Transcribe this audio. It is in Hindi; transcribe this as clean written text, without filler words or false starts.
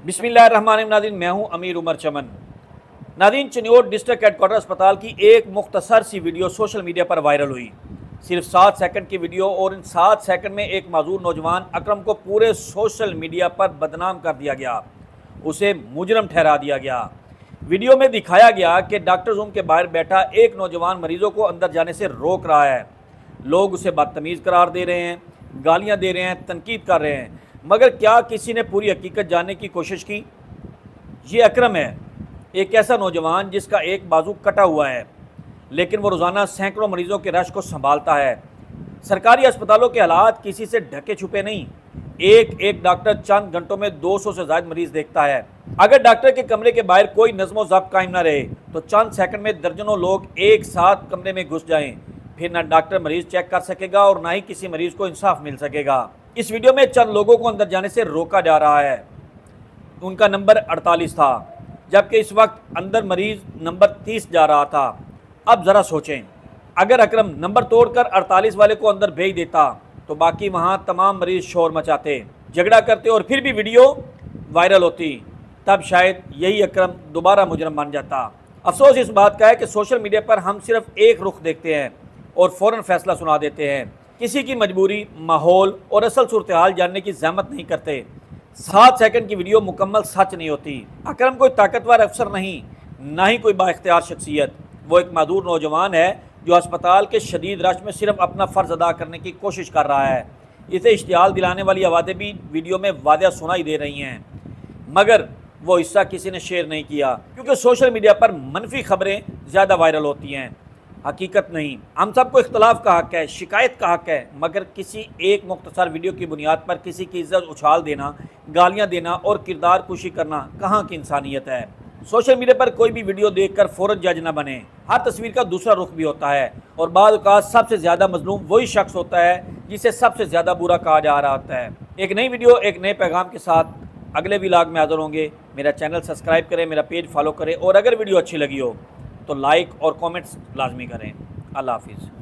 बिस्मिल्लाहिर्रहमानिर्रहीम। नाज़रीन, मैं हूं अमीर उमर चमन। नाज़रीन, चिन्योट डिस्ट्रिक्ट हेडक्वार्टर अस्पताल की एक मुख्तसर सी वीडियो सोशल मीडिया पर वायरल हुई। सिर्फ 7 सेकंड की वीडियो और इन 7 सेकंड में एक माजूर नौजवान अकरम को पूरे सोशल मीडिया पर बदनाम कर दिया गया, उसे मुजरम ठहरा दिया गया। वीडियो में दिखाया गया कि डॉक्टर रूम के बाहर बैठा एक नौजवान मरीजों को अंदर जाने से रोक रहा है। लोग उसे बदतमीज़ करार दे रहे हैं, गालियां दे रहे हैं, तनकीद कर रहे हैं, मगर क्या किसी ने पूरी हकीकत जानने की कोशिश की? ये अकरम है, एक ऐसा नौजवान जिसका एक बाजू कटा हुआ है, लेकिन वो रोज़ाना सैकड़ों मरीज़ों के रश को संभालता है। सरकारी अस्पतालों के हालात किसी से ढके छुपे नहीं। एक डॉक्टर चंद घंटों में 200 से ज़्यादा मरीज़ देखता है। अगर डॉक्टर के कमरे के बाहर कोई नज़्म व ज़ब्त कायम ना रहे तो चंद सेकंड में दर्जनों लोग एक साथ कमरे में घुस जाएं, फिर ना डॉक्टर मरीज़ चेक कर सकेगा और ना ही किसी मरीज़ को इंसाफ मिल सकेगा। इस वीडियो में चंद लोगों को अंदर जाने से रोका जा रहा है। उनका नंबर 48 था, जबकि इस वक्त अंदर मरीज़ नंबर 30 जा रहा था। अब ज़रा सोचें, अगर अकरम नंबर तोड़कर 48 वाले को अंदर भेज देता तो बाकी वहाँ तमाम मरीज़ शोर मचाते, झगड़ा करते और फिर भी वीडियो वायरल होती। तब शायद यही अकरम दोबारा मुजरम बन जाता। अफसोस इस बात का है कि सोशल मीडिया पर हम सिर्फ एक रुख देखते हैं और फ़ौरन फैसला सुना देते हैं। किसी की मजबूरी, माहौल और असल सूरत हाल जानने की ज़हमत नहीं करते। 7 सेकंड की वीडियो मुकम्मल सच नहीं होती। अकरम कोई ताकतवर अफसर नहीं, ना ही कोई बाइख्तियार शख्सियत। वो एक मादूर नौजवान है जो अस्पताल के शदीद रश में सिर्फ अपना फ़र्ज़ अदा करने की कोशिश कर रहा है। इसे इश्तियाल दिलाने वाली आवाज़ें भी वीडियो में वाज़ेह सुनाई दे रही हैं, मगर वो हिस्सा किसी ने शेयर नहीं किया, क्योंकि सोशल मीडिया पर मनफी खबरें ज़्यादा वायरल होती हैं, हकीकत नहीं। हम सबको इख्तलाफ का हक़ है, शिकायत का हक़ है, मगर किसी एक मुख्तसर वीडियो की बुनियाद पर किसी की इज्जत उछाल देना, गालियाँ देना और किरदार कुशी करना कहाँ की इंसानियत है। सोशल मीडिया पर कोई भी वीडियो देखकर फ़ौरन जज न बने। हर तस्वीर का दूसरा रुख भी होता है और बाद औक़ात सबसे ज़्यादा मज़लूम वही शख्स होता है जिसे सबसे ज़्यादा बुरा कहा जा रहा होता है। एक नई वीडियो, एक नए पैगाम के साथ अगले व्लॉग में हाज़िर होंगे। मेरा चैनल सब्सक्राइब करें, मेरा पेज फॉलो करें और अगर वीडियो अच्छी लगी हो तो लाइक और कमेंट्स लाजमी करें। अल्लाह हाफिज़।